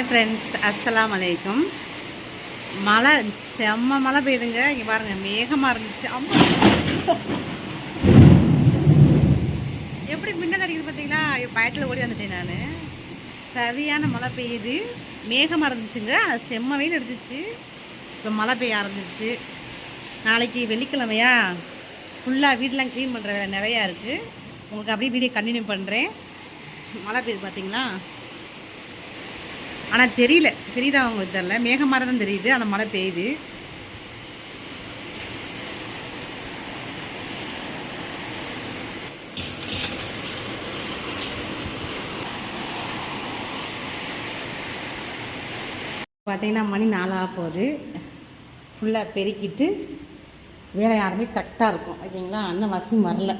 Friends அஸ்ஸலாமு அலைக்கும். மழை செம்ம மழை பெய்யுதுங்க. இங்கே பாருங்கள், மேகமாக இருந்துச்சு. அம்மா எப்படி மின்னல் அடிக்குது பார்த்தீங்களா? பயத்தில் ஓடி வந்துட்டேன் நான். சரியான மழை பெய்யுது, மேகமாக இருந்துச்சுங்க. அது செம்ம வெயில் அடிச்சிச்சு. இப்போ மழை பெய்ய ஆரம்பிச்சிச்சு. நாளைக்கு வெள்ளிக்கிழமையா, ஃபுல்லாக வீடெலாம் க்ளீன் பண்ணுற வேலை நிறையா இருக்குது. உங்களுக்கு அப்படியே வீடியோ கண்டினியூ பண்ணுறேன். மழை பெய்யுது பார்த்தீங்களா? ஆனால் தெரியுதா அவங்களுக்கு தெரியல, மேகமாக தான் தெரியுது. ஆனால் மழை பெய்யுது. பார்த்தீங்கன்னா மணி 4 ஆக போகுது. ஃபுல்லாக பெருக்கிட்டு வேலை யாருமே கரெக்டாக இருக்கும். ஓகேங்களா? அண்ணன் வசியம் வரல.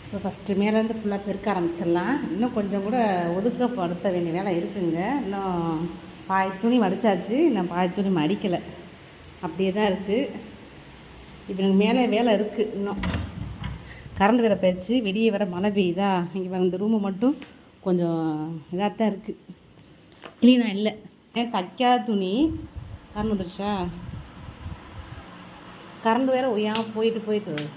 இப்போ ஃபஸ்ட்டு மேலேருந்து ஃபுல்லாக பெருக்க ஆரம்பிச்சிடலாம். இன்னும் கொஞ்சம் கூட ஒதுக்கப்படுத்த வேண்டிய வேலை இருக்குங்க. இன்னும் பாதி துணி மடித்தாச்சு, இன்னும் பாதி துணி மடிக்கலை, அப்படியே தான் இருக்குது. இப்போ எனக்கு மேலே வேலை இருக்குது. இன்னும் கரண்ட் வேறு போயிடுச்சு, வெளியே வேறு மழை பெய்யுதா. இங்கே வேறு இந்த ரூமு மட்டும் கொஞ்சம் இதாக தான் இருக்குது, க்ளீனாக இல்லை. ஏன் தைக்காத துணி கரண்ட் வந்துடுச்சா? கரண்ட் வேறு ஒய்யாமல் போயிட்டு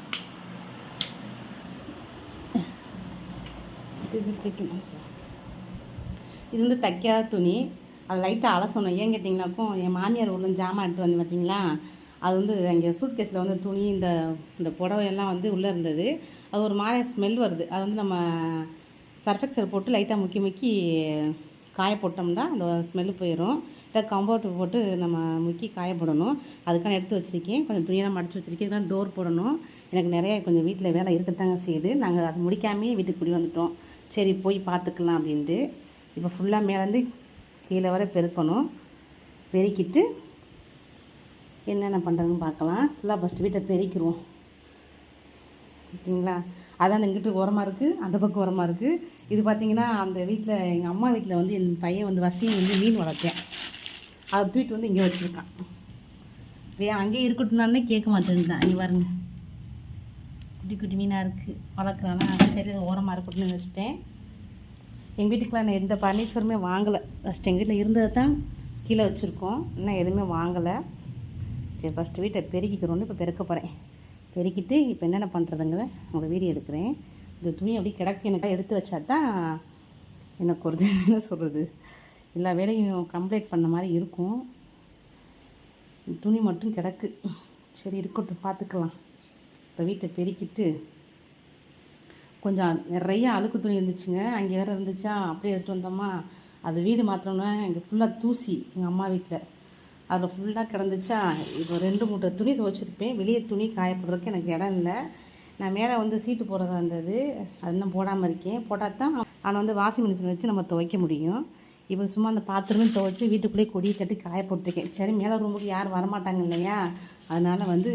இது வந்து தைக்காத துணி. அது லைட்டாக அலசணும். ஏன் கேட்டிங்கனாக்கும், என் மாமியார் ஊரில் ஜாமான் எடுத்து வந்து பார்த்தீங்களா, அது வந்து அங்கே சூட் கேஸில் வந்து துணி இந்த புடவையெல்லாம் வந்து உள்ளே இருந்தது. அது ஒரு மாதிரி ஸ்மெல் வருது. அது வந்து நம்ம சர்ஃபெக்சல் போட்டு லைட்டாக முக்கி காய போட்டோம்னா அந்த ஸ்மெல்லு போயிடும். இல்லை கம்போர்ட்டு போட்டு நம்ம முக்கி காய போடணும். அதுக்கான எடுத்து வச்சுருக்கேன். கொஞ்சம் துணியெல்லாம் மடித்து வச்சுருக்கேன். இதெல்லாம் டோர் போடணும். எனக்கு நிறைய கொஞ்சம் வீட்டில் வேலை இருக்கத்தாங்க செய்யுது. நாங்கள் அது முடிக்காமே வீட்டுக்கு குடி வந்துட்டோம். சரி போய் பார்த்துக்கலாம் அப்படின்ட்டு. இப்போ ஃபுல்லாக மேலேருந்து கீழே வர பெருக்கணும். பெருக்கிட்டு என்னென்ன பண்ணுறதுன்னு பார்க்கலாம். ஃபுல்லாக ஃபஸ்ட்டு வீட்டை பெருக்கிடுவோம். ஓகேங்களா? அதான் இங்கிட்டு உரமாக இருக்குது, அந்த பக்கம் உரமாக இருக்குது. இது பார்த்திங்கன்னா அந்த வீட்டில், எங்கள் அம்மா வீட்டில் வந்து என் பையன் வந்து வசியம் வந்து மீன் வளர்த்தேன். அதை தூக்கிட்டு வந்து இங்கே வச்சுருக்கான். அங்கேயே இருக்கட்டும்னாலே கேட்க மாட்டேன்ட்டான். இங்கே பாருங்க, குட்டி குட்டி மீனாக இருக்குது, வளர்க்குறானா. சரி ஓரமாக இருக்கட்டும்னு வச்சுட்டேன். எங்கள் வீட்டுக்குலாம் நான் எந்த ஃபர்னிச்சருமே வாங்கலை. ஃபஸ்ட்டு எங்கள் வீட்டில் இருந்ததை தான் கீழே வச்சுருக்கோம். இன்னும் எதுவுமே வாங்கலை. சரி ஃபஸ்ட்டு வீட்டை பெருக்கிக்கிறோன்னு இப்போ பெருக்க போகிறேன். பெருக்கிட்டு இப்போ என்னென்ன பண்ணுறதுங்கிற உங்கள் வீடியோ எடுக்கிறேன். இந்த துணி அப்படியே கிடக்கு, எனக்கு எடுத்து வச்சா தான் எனக்கு ஒரு என்ன சொல்கிறது, எல்லா வேலையும் கம்ப்ளீட் பண்ண மாதிரி இருக்கும். துணி மட்டும் கிடக்கு. சரி இருக்கட்டும், பார்த்துக்கலாம். இப்போ வீட்டை பெருக்கிட்டு கொஞ்சம் நிறைய அழுக்கு துணி இருந்துச்சுங்க. அங்கே வேறு இருந்துச்சா, அப்படியே எடுத்து வந்தோமா. அது வீடு மாற்றோன்னா இங்கே ஃபுல்லாக தூசி. எங்கள் அம்மா வீட்டில் அதில் ஃபுல்லாக கிடந்துச்சா. இப்போ 2 மூட்டை துணி துவைச்சிருப்பேன். வெளியே துணி காயப்படுறதுக்கு எனக்கு இடம் இல்லை. நான் மேலே வந்து சீட்டு போடுறதா இருந்தது, அது இன்னும் போடாமல் இருக்கேன். போட்டால் தான் ஆனால் வந்து வாஷிங் மிஷின் வச்சு நம்ம துவைக்க முடியும். இப்போ சும்மா அந்த பாத்திரமே துவைச்சி வீட்டுக்குள்ளேயே கொடியை கட்டி காய போட்டிருக்கேன். சரி மேலே ரூமுக்கு யாரும் வரமாட்டாங்க இல்லையா, அதனால் வந்து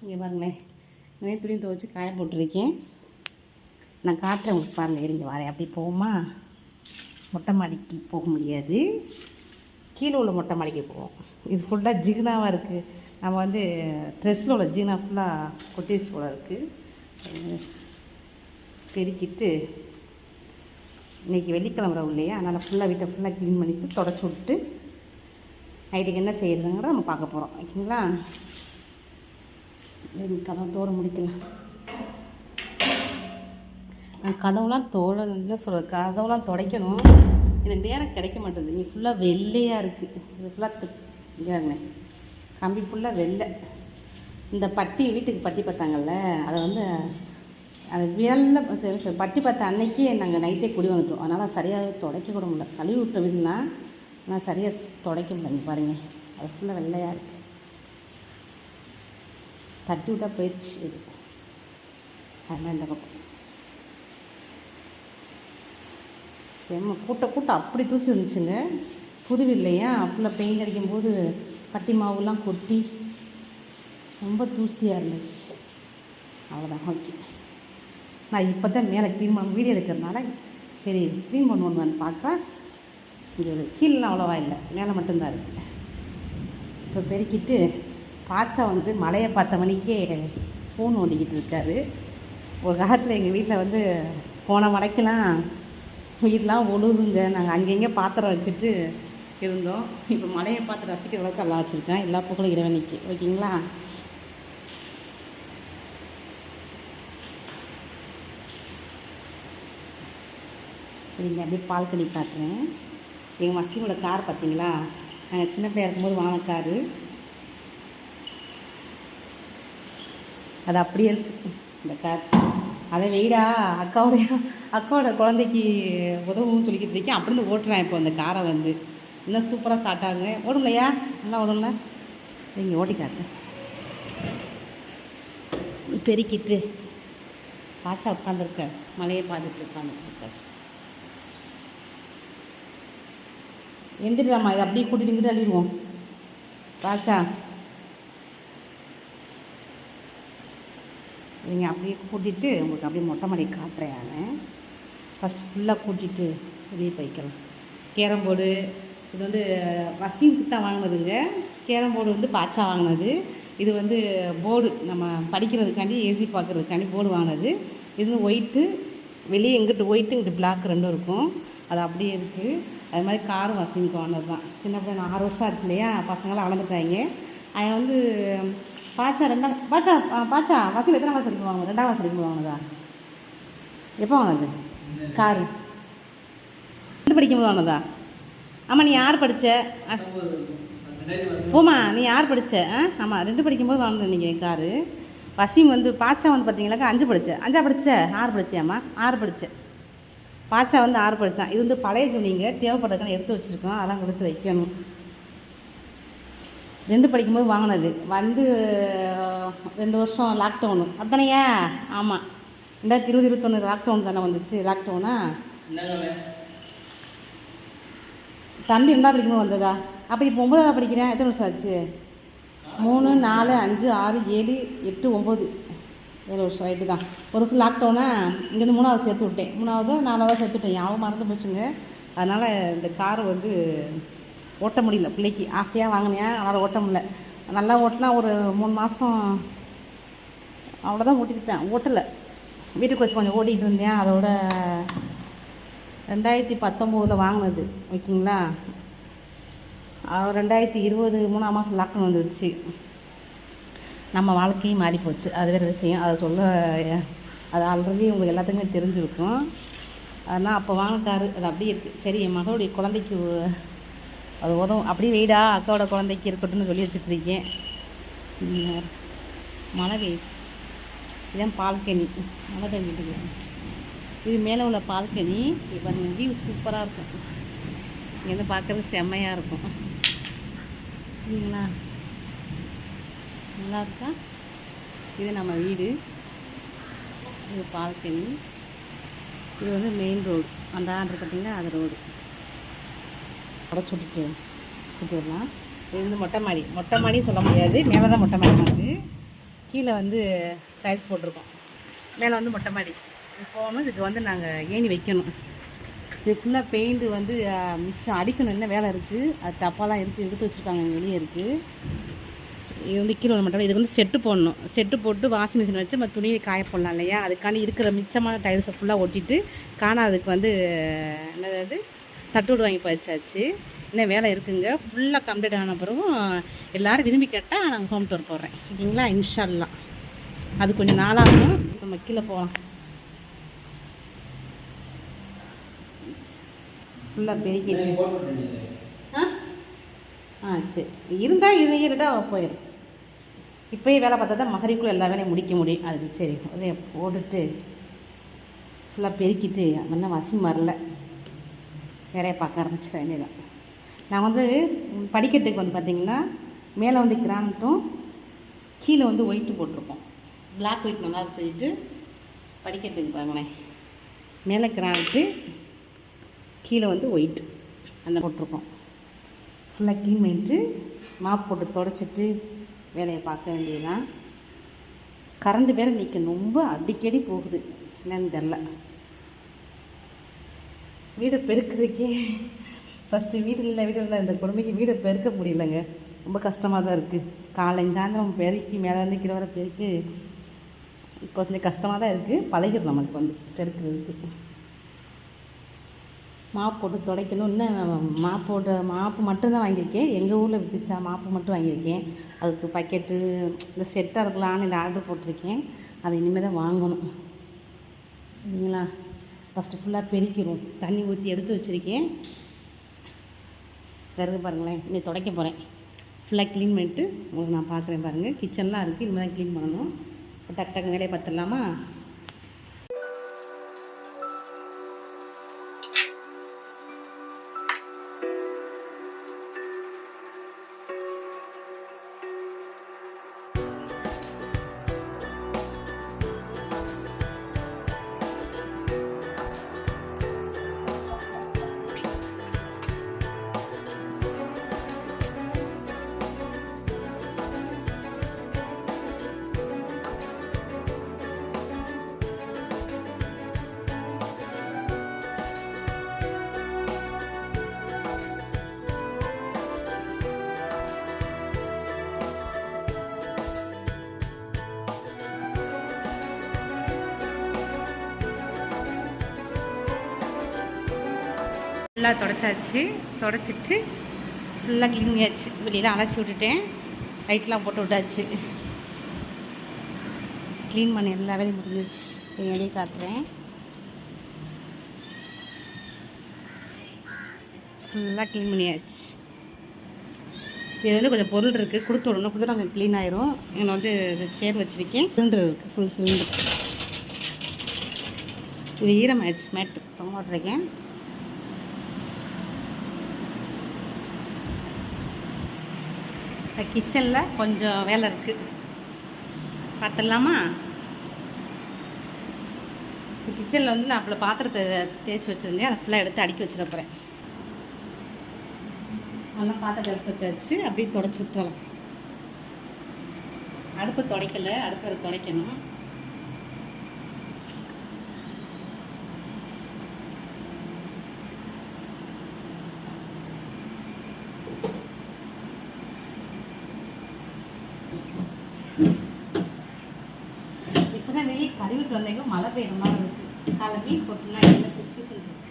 இங்கே பாருங்களேன், நிறைய துணி துவைச்சி காய போட்டிருக்கேன். நான் காட்டுறேன் உங்களுக்கு பாருங்கள். இருங்க வரேன். அப்படி போகுமா, மொட்டை மாடிக்கு போக முடியாது, கீழே உள்ள மொட்டை மாடிக்கு போவோம். இது ஃபுல்லாக ஜிகினாவாக இருக்குது. நம்ம வந்து ட்ரெஸ்ஸில் உள்ள ஜிகினா ஃபுல்லாக கொட்டிச்சு போல இருக்குது. பெருக்கிட்டு இன்றைக்கி வெள்ளிக்கிழமை இல்லையா, அதனால் ஃபுல்லாக வீட்டை ஃபுல்லாக க்ளீன் பண்ணிவிட்டு தொடச்சி விட்டு நைட்டுக்கு என்ன செய்கிறதுங்கிற நம்ம பார்க்க போகிறோம். ஓகேங்களா? கதவு தோற முடிக்கலாம். கதவுலாம் என்ன சொல்கிறது, கதவுலாம் துடைக்கணும். எனக்கு நேரம் கிடைக்க மாட்டேது. இங்கே ஃபுல்லாக வெள்ளையாக இருக்குது. இது ஃபுல்லாக இங்கே கம்பி ஃபுல்லாக வெள்ளை. இந்த பட்டி வீட்டுக்கு பட்டி பார்த்தாங்கல்ல, அதை வந்து அது வெள்ளை பட்டி பார்த்த அன்னைக்கே நாங்கள் நைட்டே குடி வந்துட்டோம். அதனால் சரியாக துடைக்க கூட முடியல. கழுவி விட்ட வீடுனா ஆனால் சரியாக துடைக்க முடியல. இங்கே பாருங்கள், அது ஃபுல்லாக வெள்ளையாக இருக்குது. தட்டி விட்டால் போயிடுச்சு இது. அதனால் இந்த பக்கம் செம்ம கூட்டம் அப்படி தூசி வந்துச்சுங்க. புது இல்லையா, ஃபுல்லாக பெயிண்ட் அடிக்கும்போது பட்டி மாவுலாம் கொட்டி ரொம்ப தூசியாக இருந்துச்சு. அவ்வளோதான். ஓகே, நான் இப்போ தான் மேலே க்ளீன் பண்ண வீடியோ எடுக்கிறதுனால சரி க்ளீன் பண்ணுவோன்னு பார்க்குறேன். இங்கே கீழெலாம் அவ்வளோவா இல்லை, மேலே மட்டும்தான் இருக்குது. இப்போ பெருக்கிட்டு பாச்சா வந்து மழையை பார்த்த மணிக்கே ஃபோன் ஓடிக்கிட்டு இருக்காரு. ஒரு காலத்தில் எங்கள் வீட்டில் வந்து போன மழைக்கெல்லாம் வீடெலாம் ஒழுகுங்க. நாங்கள் அங்கங்கே பாத்திரம் வச்சுட்டு இருந்தோம். இப்போ மழையை பார்த்து ரசிக்கிற அளவுக்கு எல்லாம் வச்சுருக்கேன். எல்லா புகழும் இறைவனுக்கு. ஓகேங்களா? நீங்கள் அப்படியே பால்கனி காட்டுறேன். எங்கள் மசினோட கார் பார்த்தீங்களா? நாங்கள் சின்ன பிள்ளையா இருக்கும்போது வாங்கின காரு. அது அப்படியே இருக்குது இந்த கார். அதை வெயிடா அக்காவோட குழந்தைக்கு உதவும் சொல்லிக்கிட்டு இருக்கேன். அப்படின்னு ஓட்டுறேன் இப்போ அந்த காரை வந்து. இன்னும் சூப்பராக ஸ்டார்ட் ஆகுங்க. ஓடுங்களையா? நல்லா ஓடும்ல? நீங்கள் ஓட்டி காட்டு. பெருக்கிட்டு பாச்சா உட்காந்துருக்க, மழையை பார்த்துட்டு உட்காந்துட்டுருக்க. எந்திரிடாமா, இதை அப்படியே கூட்டிட்டு இங்கிட்டு அள்ளிடுவோம். பாச்சா நீங்கள் அப்படியே கூட்டிகிட்டு உங்களுக்கு அப்படியே மொட்டை மாடி காட்டுறேன். நான் ஃபஸ்ட்டு ஃபுல்லாக கூட்டிகிட்டு வெளியே போய்க்கலாம். கேரம் போர்டு இது வந்து வசீமுக்கு தான் வாங்கினதுங்க. கேரம் போர்டு வந்து பாச்சா வாங்கினது. இது வந்து போர்டு நம்ம படிக்கிறதுக்காண்டி எழுதி பார்க்குறதுக்காண்டி போர்டு வாங்கினது. இது வந்து ஒயிட்டு, வெளியே எங்கிட்டு ஒயிட்டு இங்கிட்டு பிளாக் ரெண்டும் இருக்கும். அது அப்படியே இருக்குது. அது மாதிரி காரும் வசீமுக்கு வாங்கினது தான். சின்ன பிள்ளை நான் 6 வருஷம் ஆச்சு இல்லையா? பசங்களாம் வளர்ந்துட்டாங்க. அவன் வந்து பாச்சா பாச்சா வசீம் எத்தனை கிளாஸ் படிக்கும் வாங்க? 2ஆம் கிளாஸ் படிக்கும் வாங்கினதா? எப்போ வாங்கினது காரு? 2 படிக்கும்போது வாங்கினதா? ஆமாம். நீ யார் படித்த? போமா, நீ யார் படித்த? ஆமாம், 2 படிக்கும்போது வாங்கினது நீங்கள் காரு. வசீம் வந்து பாச்சா வந்து பார்த்தீங்களாக்கா 5 படித்தேன். 5ஆ படித்த? 6 படித்தியாம்மா? 6 படித்தேன். பாச்சா வந்து 6 படித்தான். இது வந்து பழைய துணிங்க, தேவைப்படுறதுக்கான எடுத்து வச்சுருக்கோம். அதெல்லாம் கொடுத்து வைக்கணும். 2 படிக்கும்போது வாங்கினது வந்து 2 வருஷம் லாக்டவுனு அப்படித்தானையா? ஆமாம், 2020-21 லாக்டவுன் தானே வந்துச்சு. லாக்டவுனா தம்பி 2ஆம் படிக்கும்போது வந்ததா? அப்போ இப்போ 9ஆவது படிக்கிறேன். எத்தனை வருஷம் ஆச்சு? 3, 4, 5, 6, 7, 8, 9, 7 வருஷம். ரைட்டு தான். ஒரு வருஷம் லாக்டவுனா இங்கேருந்து 3ஆவது சேர்த்து விட்டேன். 3ஆவதோ 4ஆவதோ சேர்த்து விட்டேன். யாவும் மறந்து போச்சுங்க. அதனால் இந்த காரை வந்து ஓட்ட முடியல. பிள்ளைக்கு ஆசையாக வாங்கினேன், அதனால் ஓட்ட முடியல. நல்லா ஓட்டினா ஒரு 3 மாதம் அவ்வளோதான் ஓட்டிருப்பேன். ஓட்டலை, வீட்டுக்கு வச்சு கொஞ்சம் ஓட்டிகிட்டு இருந்தேன். அதோட 2019 வாங்கினது. ஓகேங்களா? 2020 3ஆம் மாதம் லாக்டவுன் வந்துருச்சு. நம்ம வாழ்க்கையும் மாறி போச்சு. அது வேறு விஷயம். அதை சொல்ல அது ஆல்ரெடி உங்களுக்கு எல்லாத்துக்குமே தெரிஞ்சிருக்கும். அதனால் அப்போ வாங்கின காரு அது அப்படியே இருக்குது. சரி, என் மகளுடைய குழந்தைக்கு அது உதவும். அப்படியே வெயிடா அக்காவோட குழந்தைக்கு இருக்கட்டும்னு சொல்லி வச்சுட்ருக்கேன். மழை பெய்யுது. இதுதான் பால்கனி. மழை பெஞ்சிட்டு இது மேலே உள்ள பால்கனி. இப்போ வியூ சூப்பராக இருக்கும். இங்கேருந்து பார்க்குறது செம்மையாக இருக்கும். சரிங்களா? நல்லா இருக்கா? இது நம்ம வீடு. இது பால்கனி. இது வந்து மெயின் ரோடு. அந்த ஆர்டர் பார்த்தீங்கன்னா அது ரோடு. உடச்சி விட்டுட்டு விட்டுடலாம். இது வந்து மொட்டை மாடி சொல்ல முடியாது. மேலே தான் மொட்டை மாடி வந்து, கீழே வந்து டைல்ஸ் போட்டிருக்கோம். மேலே வந்து மொட்டை மாடி போகணும். இதுக்கு வந்து நாங்கள் ஏணி வைக்கணும். இது ஃபுல்லாக பெயிண்ட்டு வந்து மிச்சம் அடிக்கணும். என்ன வேலை இருக்குது. அது டப்பாலாம் இருக்குது, எடுத்து வச்சுருக்காங்க, வெளியே இருக்குது. இது வந்து கீழே மட்டும். இது வந்து செட்டு போடணும். செட்டு போட்டு வாஷிங் மிஷின் வச்சு நம்ம துணியை காய போடலாம் இல்லையா? அதுக்காண்டி இருக்கிற மிச்சமான டைல்ஸை ஃபுல்லாக ஒட்டிட்டு அதுக்கு வந்து என்னது தட்டுவிடு வாங்கி பறிச்சாச்சு. இன்னும் வேலை இருக்குங்க. ஃபுல்லாக கம்ப்ளீட் ஆன பிறகும் எல்லோரும் விரும்பி கேட்டால் நாங்கள் ஹோம் டூர் போடுறேன். ஓகேங்களா? இன்ஷா அல்லாஹ். அது கொஞ்சம் நாளாகும். நம்ம கீழே போகலாம். ஃபுல்லாக பெருக்கிட்டு சரி இருந்தால் இருட்டா போயிடும். இப்போயே வேலை பார்த்தா தான் மகரிக்குள்ளே எல்லா வேலையும் முடிக்க முடியும். அதுக்கு சரி அதே போட்டுட்டு ஃபுல்லாக பெருக்கிட்டு இன்னும் வசீம் வரல, வேலையை பார்க்க ஆரம்பிச்சிட்டேன். வேண்டியதான். நான் வந்து படிக்கட்டுக்கு வந்து பார்த்திங்கன்னா மேலே வந்து கிரானைட்டும் கீழே வந்து ஒயிட்டு போட்டிருக்கோம். பிளாக் ஒயிட் நல்லா சொல்லிட்டு படிக்கட்டுக்கு பாருங்களேன். மேலே கிரானைட்டு, கீழே வந்து ஒயிட் அந்த போட்டிருக்கோம். ஃபுல்லாக க்ளீன் பண்ணிட்டு மாப் போட்டு தொடச்சிட்டு வேலையை பார்க்க வேண்டியதுதான். கரண்ட் வேறு இன்றைக்கி ரொம்ப அடிக்கடி போகுது, என்னன்னு தெரில. வீடை பெருக்கிறதுக்கே ஃபஸ்ட்டு வீடு இல்லை இந்த குடும்பக்கு வீடை பெருக்க முடியலைங்க. ரொம்ப கஷ்டமாக தான் இருக்குது. காலைஞ்சாந்திரம் பெருக்கி மேலேருந்து கீழே வர பெருக்கி கொஞ்சம் கஷ்டமாக தான் இருக்குது. பழகிடும் நமக்கு வந்து பெருக்கிறதுக்கு. மாப்பு போட்டு துடைக்கணும். இன்னும் மாப்பு மட்டும்தான் வாங்கியிருக்கேன். எங்கள் ஊரில் விற்றுச்சா மாப்பு மட்டும் வாங்கியிருக்கேன். அதுக்கு பக்கெட்டு இந்த செட்டாக இருக்கலான்னு இந்த ஆர்டர் போட்டிருக்கேன். அதை இனிமேல் தான் வாங்கணும். சரிங்களா? ஃபஸ்ட்டு ஃபுல்லாக பெருக்கிடும். தண்ணி ஊற்றி எடுத்து வச்சுருக்கேன். பிறகு பாருங்களேன், இன்னும் துடைக்க போகிறேன். ஃபுல்லாக க்ளீன் பண்ணிவிட்டு உங்களுக்கு நான் பார்க்குறேன். பாருங்கள், கிச்சன்லாம் இருக்குது. இனிமேல் தான் க்ளீன் பண்ணணும். டக்கு டக்கு வேலையை பார்த்துடலாமா? ஃபுல்லாக தொடச்சாச்சு. தொடச்சிட்டு ஃபுல்லாக க்ளீன் பண்ணியாச்சு. வெளியில் அலசி விட்டுட்டேன். லைட்லாம் போட்டு விட்டாச்சு. க்ளீன் பண்ணி எல்லா வேலையும் முடிஞ்சிச்சு. வெளியே காட்டுறேன். ஃபுல்லாக க்ளீன் பண்ணியாச்சு. இது வந்து கொஞ்சம் பொருள் இருக்குது, கொடுத்து விடணும். கொடுத்து நாங்கள் க்ளீன் ஆயிரும். என்னை வந்து சேர் வச்சுருக்கேன். சிலிண்டர் இருக்குது, ஃபுல் சிலிண்டர். இது ஈரமாயிடுச்சு. மேட்டு தொங்க விட்ருக்கேன். கிச்சனில் கொஞ்சம் வேலை இருக்குது, பார்த்துடலாமா? கிச்சனில் வந்து நான் அப்போ பாத்திரத்தை தேய்ச்சி வச்சுருந்தேன். அதை ஃபுல்லாக எடுத்து அடுக்கி வச்சிட போகிறேன். நல்லா பாத்திரத்தை எடுத்து வச்சாச்சு. அப்படியே துடைச்சி விட்டுறலாம். அடுப்பு துடைக்கலை, அடுப்பை துடைக்கணும். இப்போதான் வெளியே கழுவிட்டு வந்தீங்க. மழை பெய்யுற மாதிரி இருக்குது. காலை மீன் போச்சுன்னா எல்லாம் பிசு பிசுன்னு இருக்கு.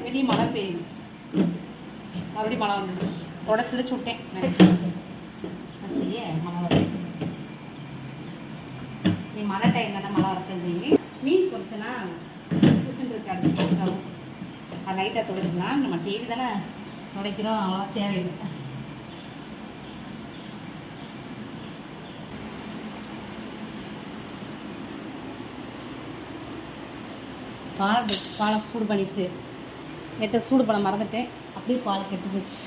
வெளியே மழை பெய்யுது. மறுபடியும் மழை வந்துடுச்சு. உடச்சு விட்டேன். செய்ய மழை வருது. நீ மழை டைம் தானே மழை வரது. மீன் பொறிச்சுன்னா பிசு பிசுன்னு இருக்கு. அடுத்து போட்டாலும் அது லைட்டாக துடைச்சிக்கலாம். நம்ம டெய்லி தானே துடைக்கிறோம், அவ்வளோ தேவையில்லை. பாலை சூடு பண்ணிவிட்டு நேற்று சூடு பண்ண மறந்துட்டேன். அப்படியே பால் கெட்டு போச்சு.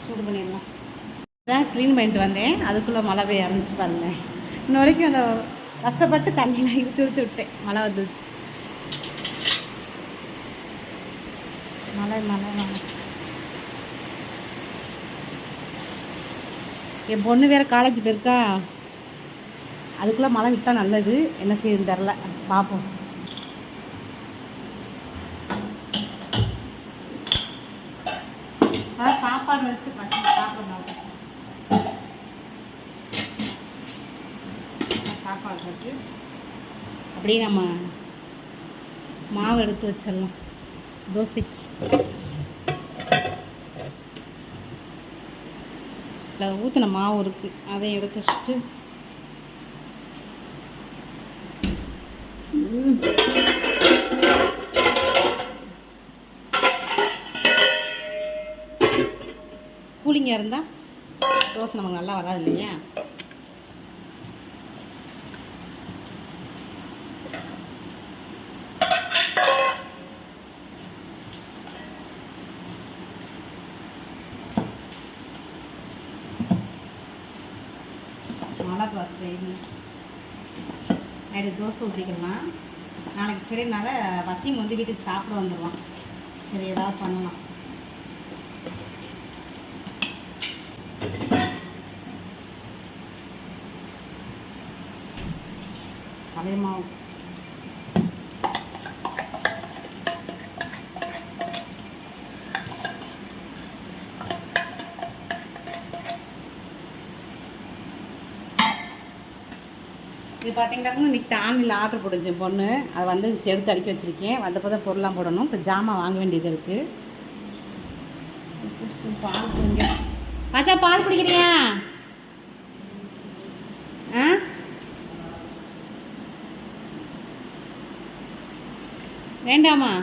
சூடு பண்ணிடலாம். தான் க்ளீன் பண்ணிட்டு வந்தேன். அதுக்குள்ளே மழை பெய்ய ஆரம்பிச்சு பாருங்க. இன்ன வரைக்கும் அந்த கஷ்டப்பட்டு தண்ணியெலாம் இழுத்து விட்டேன். மழை வந்துச்சு. மழை மழை மழை. என் பொண்ணு வேறு காலேஜ் போயிருக்கா. அதுக்குள்ளே மழை விட்டால் நல்லது. என்ன செய்யுதுன்னு தெரில, பார்ப்போம். சாப்பாடு வச்சு பசங்க சாப்பிடணும். சாப்பாடு வச்சு அப்படியே நம்ம மாவு எடுத்து வச்சிடலாம் தோசைக்கு. ஊற்றின மாவு இருக்குது, அதை எடுத்து வச்சுட்டு கூலிங்காக இருந்தால் தோசை நமக்கு நல்லா வராது இல்லையா? மழை பார்த்து நைட்டு தோசை ஊற்றிக்கலாம். நாளைக்கு ஃப்ரைடேனால வசீம் வந்து வீட்டுக்கு சாப்பிட வந்துடுவான். சரி, ஏதாவது பண்ணலாம். அதே மாவு இது பார்த்தீங்கன்னா இன்றைக்கி ஆன்லைனில் ஆர்டர் போட்டுச்சு பொண்ணு. அதை வந்து எடுத்து அடுக்கி வச்சுருக்கேன். வந்தப்போ தான் பொருள்லாம் போடணும். இப்போ ஜாமான் வாங்க வேண்டியது இருக்குது. பால் குடிங்க. ஆச்சா பால் குடிக்கிறியா? ஆ வேண்டாமா?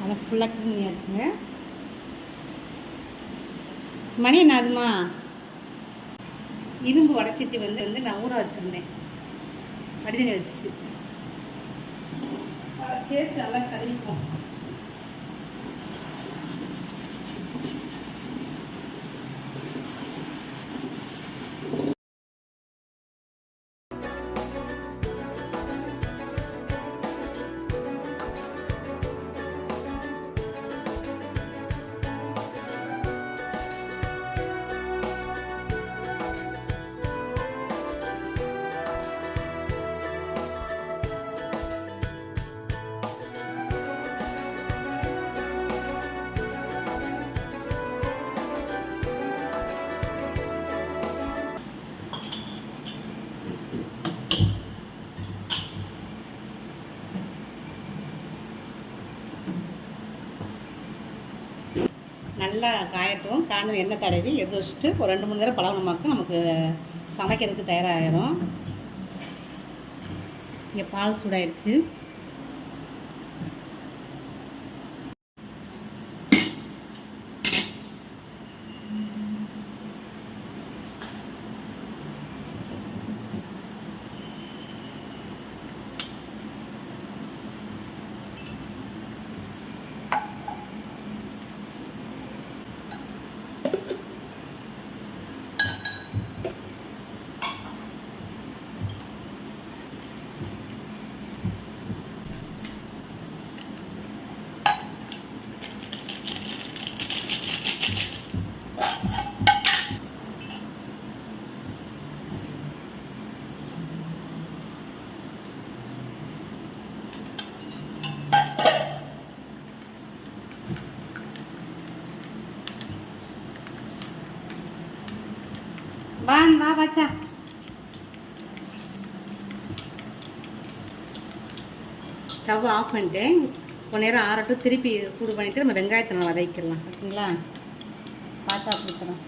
அதை ஃபுல்லாக க்ளீன் பண்ணியாச்சுங்க. மணி என்ன ஆகுதுமா? இரும்பு உடச்சிட்டு வந்து நான் ஊற வச்சுருந்தேன் வடிதண்ணி வச்சு. தேய்ச்சி நல்லா கழுவிப்போம். நல்லா காயட்டும். காய்ஞ்சல் எண்ணெய் தடவி எடுத்து வச்சுட்டு ஒரு 2-3 தடவை பழகினமாக்கும் நமக்கு சமைக்கிறதுக்கு தயாராகிடும். இங்கே பால் சூடாயிடுச்சு. வா பாச்சா. ஸ்டவ் ஆஃப் பண்ணிட்டேன். கொஞ்ச நேரம் ஆறட்டும். திருப்பி சூடு பண்ணிவிட்டு நம்ம வெங்காயத்தை நம்ம வதக்கிடலாம். ஓகேங்களா? பாச்சா கொடுக்குறோம்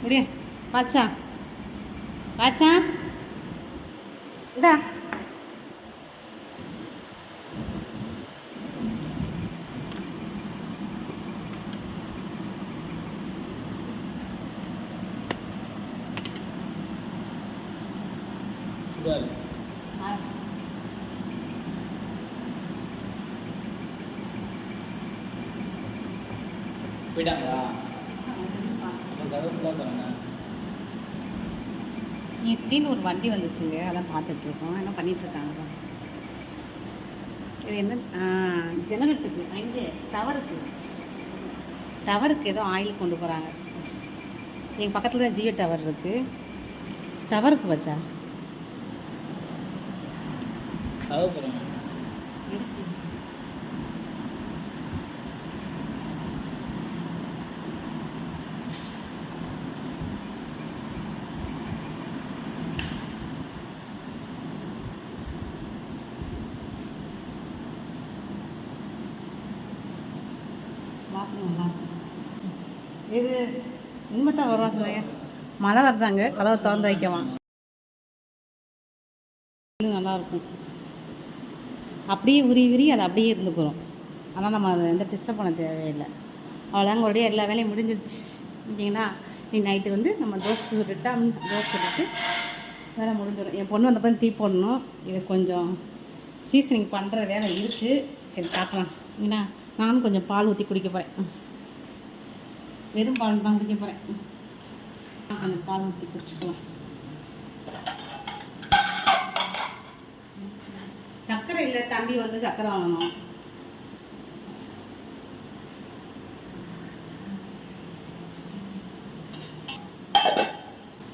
முடியும். பாச்சா பாச்சா இந்தா போயிட்டாங்களா? திடீர்னு ஒரு வண்டி வந்துச்சுங்க. அதான் பார்த்துட்ருக்கோம். என்ன பண்ணிகிட்ருக்காங்க. இது என்ன ஜெனரேட்டருக்கு அங்கே டவருக்கு ஏதோ ஆயில் கொண்டு போகிறாங்க. எங்கள் பக்கத்தில் தான் ஜியோ டவர் இருக்குது. டவருக்கு வச்சா வாசனை நல்லாயிருக்கும். இது இனிமேத்தான் வரும் வாசனை. மழை வருதாங்க. கதவை திறந்து வைக்கவான். நல்லாயிருக்கும். அப்படியே உரி அது அப்படியே இருந்துக்கிறோம். ஆனால் நம்ம அதை எந்த டிஸ்டர்ப் பண்ண தேவையில்லை. அவ்வளோதாங்க. உங்களுடைய எல்லா வேலையும் முடிஞ்சிருச்சு. ஓகேங்களா? நீ நைட்டு வந்து நம்ம தோசை சுட்டுட்டு வேலை முடிஞ்சிடும். என் பொண்ணு வந்தப்போ டீ போடணும். இது கொஞ்சம் சீசனிங் பண்ணுற வேலை இருக்குது. சரி பார்க்கலாம். ஏன்னா நானும் கொஞ்சம் பால் ஊற்றி குடிக்க போகிறேன். வெறும் பால் தான் குடிக்க போகிறேன். கொஞ்சம் பால் ஊற்றி குடிச்சிக்கலாம். சர்க்கரை இல்லை. தம்பி வந்து சர்க்கரை வாங்கணும்.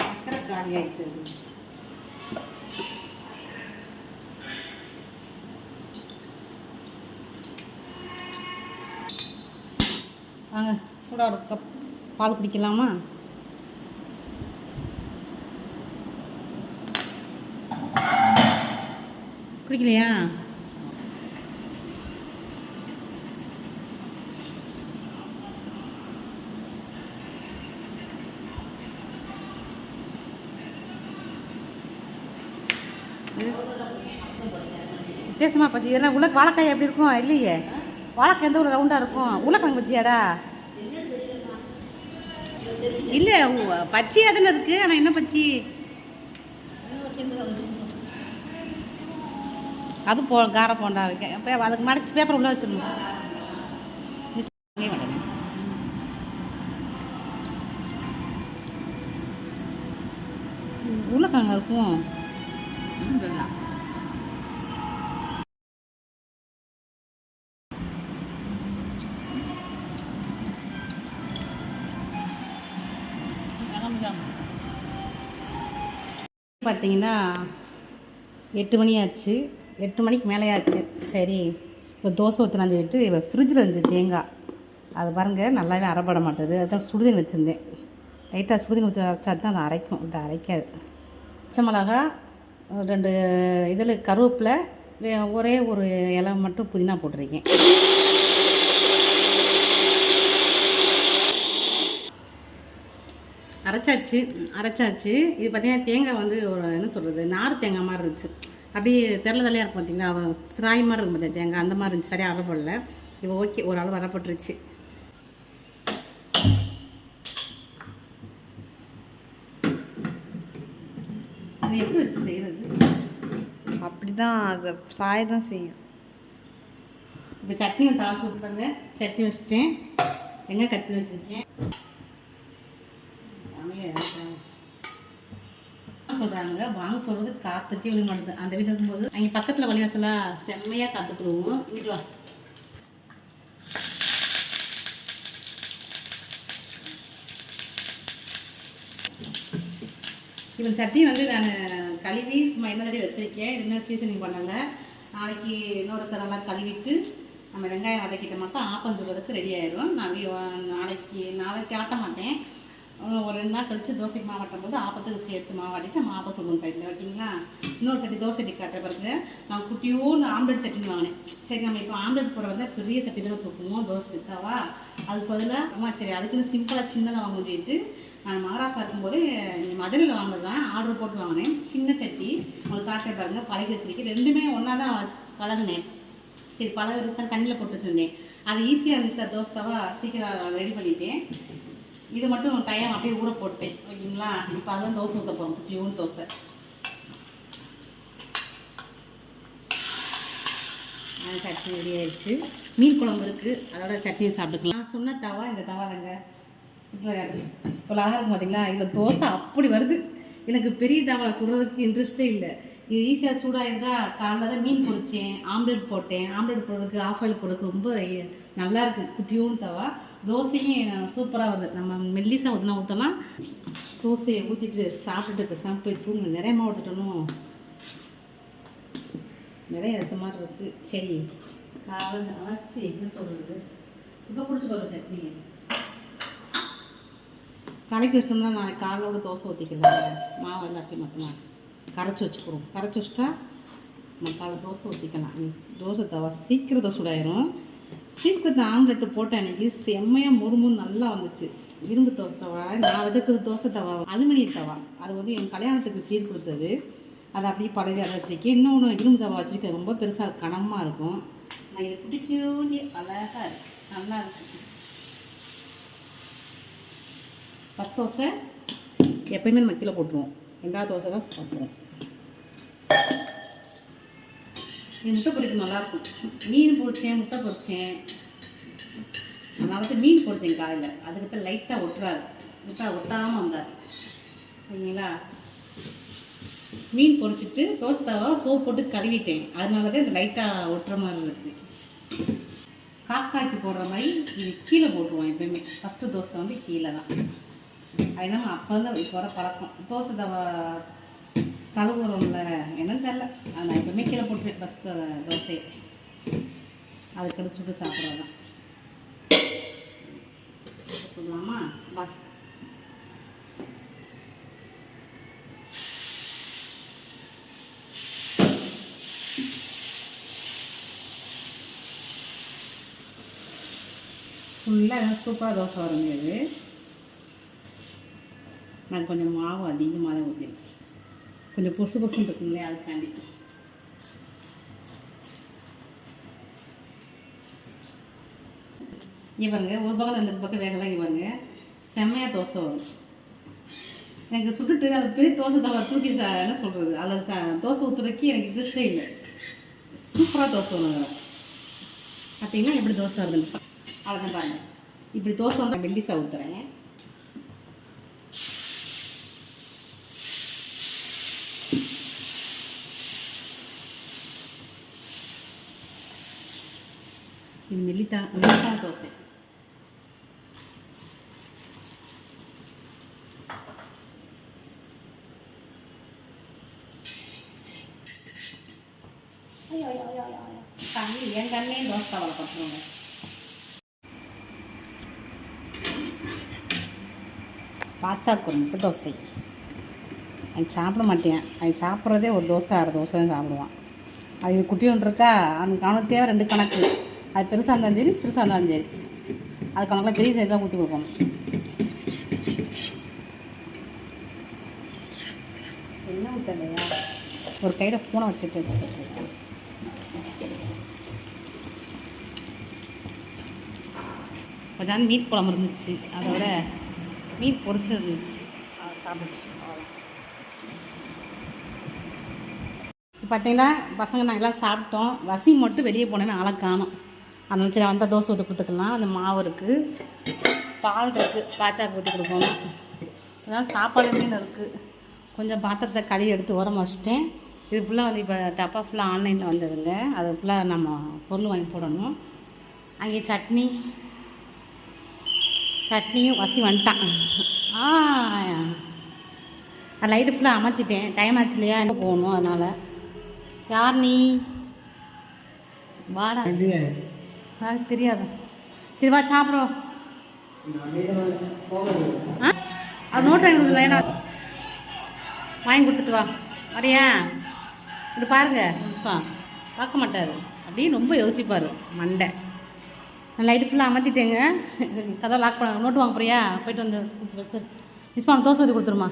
சர்க்கரை காலி ஆகிட்டு. வாங்க சூடாக ஒரு கப் பால் குடிக்கலாமா? குடிக்கலையா? வித்தியாசமாக பச்சி ஏன்னா வாழைக்காய் எப்படி இருக்கும்? இல்லையே, வாழைக்காய் எந்த ஒரு ரவுண்டாக இருக்கும். உருளைக்கிழங்கு பச்சியாடா? இல்லை, பச்சியாக தானே இருக்குது. ஆனால் என்ன பச்சி அது கார போண்டா இருக்கேன். இப்போ அதுக்கு மறைச்சி பேப்பர் உள்ளே வச்சிடணும். உருளைக்கிழங்கு இருக்கும். பார்த்தீங்கன்னா 8 மணி ஆச்சு. 8 மணிக்கு மேலே ஆச்சு. சரி, இப்போ தோசை ஊற்றினான்னு சொல்லிட்டு இப்போ ஃப்ரிட்ஜில் இருந்துச்சு தேங்காய். அது பாருங்கள் நல்லாவே அரைப்பட மாட்டேது. அதுதான் சுடுதண்ணி வச்சுருந்தேன். லைட்டாக சுடுதண்ணி ஊற்றி அரைச்சா தான் அதை அரைக்கும். இது அரைக்காது. பச்சை மிளகா, 2 இதில் கருவேப்பிலை, ஒரே ஒரு இலை மட்டும் புதினா போட்டிருக்கேன். அரைச்சாச்சு. இது பார்த்தீங்கன்னா தேங்காய் வந்து ஒரு என்ன சொல்கிறது, நார் தேங்காய் மாதிரி இருந்துச்சு. அப்படியே தெரலையாக இருக்கும் பார்த்தீங்களா, சிராய் மாதிரி இருக்கும் பார்த்தா தேங்காய், அந்த மாதிரி இருந்துச்சு. சரியாக அரைப்படல. இப்போ ஓகே, ஒரு அளவு அரைப்பட்டுருச்சு. இது எப்படி வச்சு செய்கிறது? அப்படி தான், அதை சாய தான் செய்யும். இப்போ சட்னி தாளிச்சு விட்டுப்பாங்க. சட்னி வச்சுட்டேன். வெங்காயம் கட் பண்ணி வச்சுருக்கேன். சொல்கிறாங்க வாங்க சொல்கிறது காற்றுக்கே விழ மாட்டேது. அந்த வீட்டில் இருக்கும்போது அங்கே பக்கத்தில் வழிவாசலாம் செம்மையாக காத்துக்கிடுவோம். வீட்டு வா. இப்போ சட்னி வந்து நான் கழுவி சும்மா என்ன தடவை வச்சுருக்கேன். என்ன சீசனிங் பண்ணலை. நாளைக்கு இன்னொரு நல்லா கழுவிட்டு நம்ம வெங்காயம் வதக்கிட்டோமாக்கா ஆப்பம் சொல்கிறதுக்கு ரெடி ஆகிடும். நாளைக்கு ஆட்ட மாட்டேன். ஒரு 2 நாள் கழித்து தோசைக்கு மாவாட்டும் போது ஆப்பத்துக்கு சேர்த்து மாவாட்டிட்டு நம்ம ஆப்பம் சொல்லுவோம் சைடில். ஓகேங்களா? இன்னொரு சட்டி தோசை சட்டி காட்டுற பிறகு நான் குட்டியோன்னு ஆம்லெட் சட்டின்னு வாங்கினேன். சரி, நம்ம இப்போ ஆம்லெட் போடுற வந்து பெரிய சட்டி தான் தூக்குவோம் தோசை தாவா. அதுக்கு பதிலாக அம்மா சரி அதுக்குன்னு சிம்பிளாக சின்னதாக வாங்க சொல்லிட்டு நான் மகாராஷ்டிரா இருக்கும்போது மதுரையில் வாங்கினது தான் ஆர்டர் போட்டு வாங்கினேன். சின்ன சட்டி உங்களுக்கு காட்டுற பாருங்க, பழகி வச்சிருக்கேன். ரெண்டுமே ஒன்றா தான் பழகினேன். சரி, பழகிறதுக்கு தண்ணியில் போட்டு வச்சுருந்தேன். அது ஈஸியாக இருந்துச்சு. தோசை தாவா சீக்கிரம் ரெடி பண்ணிட்டேன். இது மட்டும் டைம் அப்படியே ஊற போட்டேன். ஓகேங்களா? இப்போ அதுதான் தோசை ஊற்ற போகிறோம். குட்டியூன் தோசை. சட்னி ரெடி ஆயிடுச்சு. மீன் குழம்பு இருக்குது, அதோட சட்னியை சாப்பிட்டுக்கலாம். நான் சொன்ன தவா இந்த தவா தாங்க. இப்போ ஆகிறது பார்த்தீங்களா, இதில் தோசை அப்படி வருது. எனக்கு பெரிய தவா சுடுறதுக்கு இன்ட்ரெஸ்டே இல்லை. இது ஈஸியாக சூடாக இருந்தால் காலைல தான் மீன் பொரிச்சேன், ஆம்லெட் போட்டேன். ஆம்லெட் போடுறதுக்கு ஆஃப் ஆயில் போடுறதுக்கு ரொம்ப நல்லா இருக்குது. குட்டியூன் தவா. தோசையும் சூப்பராக வருது. நம்ம மெல்லிசாக ஊற்றினா தோசையை ஊற்றிட்டு சாப்பிட்டுட்டு போய் தூங்க. நிறைய ஊற்றிட்டணும், நிறைய எடுத்த மாதிரி இருக்குது. சரி, காலை அரிசி என்ன சொல்கிறது, இப்போ குடிச்சு போகிற சட்னி கலக்கி வச்சிட்டோம்னா நாளைக்கு காலோட தோசை ஊற்றிக்கலாம். மாவு எல்லாத்தையும் மொத்தமாக கரைச்சி வச்சுக்கிறோம். கரைச்சி வச்சுட்டா நம்ம காலை தோசை ஊற்றிக்கலாம். தோசை தவா சீக்கிரத்தை சூடாயிரும். சீக்கிரத்தை ஆம்லெட்டு போட்ட அன்றைக்கி செம்மையாக முறுமுன்னு நல்லா வந்துச்சு. இரும்பு தோசை தவா. நான் வச்சுருக்கிறது தோசை தவா அலுமினிய தவா. அது வந்து என் கல்யாணத்துக்கு சீர் கொடுத்தது. அதை அப்படியே பழகி அதை வச்சுருக்கேன். இன்னொன்று இரும்பு தவா வச்சுருக்கேன். ரொம்ப பெருசாக கனமாக இருக்கும். நான் இதை பிடிச்சோண்டி அழகாக இருக்கு, நல்லா இருக்கு. ஃபஸ்ட் தோசை எப்பயுமே நம்ம கீழே போட்டுருவோம். 2வது தோசை தான் சாப்பிடுவோம். முட்டை பொரிக்கு நல்லாயிருக்கும். மீன் பொரிச்சேன், முட்டை பொரிச்சேன். நான் வந்து மீன் பொரிச்சேன் காலையில். அதுக்கிட்ட லைட்டாக ஒட்டாமல் வந்தார். சரிங்களா? மீன் பொரிச்சிட்டு தோசை தவா சோப் போட்டு கழுவிட்டேன். அதனால தான் இந்த லைட்டாக ஒட்டுற மாதிரி இருக்குது. காக்காய்க்கு போடுற மாதிரி இது கீழே போட்டுருவோம் எப்பயுமே. ஃபஸ்ட்டு தோசை வந்து கீழே தான். அது இல்லாமல் அப்போ தான் இப்போ வர பழக்கம். தோசை தவா கழுவுறோம்ல, என்னன்னு தெரில. அதை நான் எப்பவுமே கீழே போட்டுருக்கேன் ஃபஸ்ட்டு தோசை. அதுக்கடுத்து சுட்டு சாப்பிட்றது தான். வா. ஃபுல்லாக சூப்பராக தோசை வர முடியாது. நான் கொஞ்சம் மாவு அதிகமாக தான் ஊற்றிருக்கேன். கொஞ்சம் பொசு பொசுன்னு இருக்குங்களே அதுக்காண்டி. இங்கே பாருங்க, ஒரு பக்கம் ரெண்டு பக்கம் வேகலாம். இங்கே பாருங்க, செம்மையாக தோசை வரும். எனக்கு சுட்டுட்டு அது பெரிய தோசை தவா தூக்கி என்ன சொல்கிறது, அதில் தோசை ஊற்றுறதுக்கு எனக்கு இன்ட்ரெஸ்டே இல்லை. சூப்பராக தோசை வரும். பார்த்தீங்கன்னா எப்படி தோசை வருதுன்னு அவ்வளோதான் பாருங்கள். இப்படி தோசை வந்து மெல்லிசா ஊற்றுறேன். இது மெல்லிசா தோசை. தண்ணி என் கண்ணே தோசை தவளை பட்டுருவாங்க. பாச்சாக்கு முட்டை தோசை. அது சாப்பிட மாட்டேன். அது சாப்பிட்றதே ஒரு தோசை அரை தோசை தான் சாப்பிடுவான். அது குட்டி ஒன்று இருக்கா, அவனுக்கு தேவை 2 கணக்கு. அது பெருசாக இருந்தாலும் சரி சிறுசாக இருந்தாலும் சரி, அது கணக்கில் பெரிய சைடு தான் ஊற்றி கொடுக்கணும். என்ன ஊற்றலையா, ஒரு கையில் பூனை வச்சுட்டு கொஞ்ச நாள் மீன் குழம்பு இருந்துச்சு, அதோட மீன் பொரிச்சு இருந்துச்சு, அதை சாப்பிடுச்சு. இப்போ பார்த்தீங்கன்னா பசங்க நாங்கள் எல்லாம் சாப்பிட்டோம். வசி மட்டும் வெளியே போனேன்னு ஆளை காணோம். அதனால சரி வந்தால் தோசை ஊற்றி கொடுத்துக்கலாம். அந்த மாவு இருக்குது, பால் இருக்குது, பாச்சாக்கு ஊற்றி கொடுக்கணும். அதான் சாப்பாடு மீன் இருக்குது. கொஞ்சம் பாத்திரத்தை கழுவி எடுத்து உரம் வச்சுட்டேன். இது ஃபுல்லாக வந்து இப்போ டப்பா ஃபுல்லாக ஆன்லைனில் வந்ததுங்க. அது ஃபுல்லாக நம்ம பொருள் வாங்கி போடணும். அங்கே சட்னியும் வசி வந்துட்டான். லைட்டு ஃபுல்லாக அமர்த்திட்டேன். டைம் ஆச்சு இல்லையா, எங்கே போகணும், அதனால். யார் நீ? வாடா. எனக்கு தெரியாது. சரி வா சாப்பிடுவோம். அது நோட்டு வாங்கி கொடுத்துல, ஏன்னா வாங்கி கொடுத்துட்டு வா. வரையா இது பாருங்க, நிமிஷம் பார்க்க மாட்டார், அப்படின்னு ரொம்ப யோசிப்பார் மண்டை. நான் லைட்டு ஃபுல்லாக அமர்த்திட்டேங்க. கதை லாக் பண்ண. நோட்டு வாங்க போறியா? போய்ட்டு வந்து கொடுத்து வச்சு மிஸ் பண்ண தோசை ஊற்றி கொடுத்துருமா.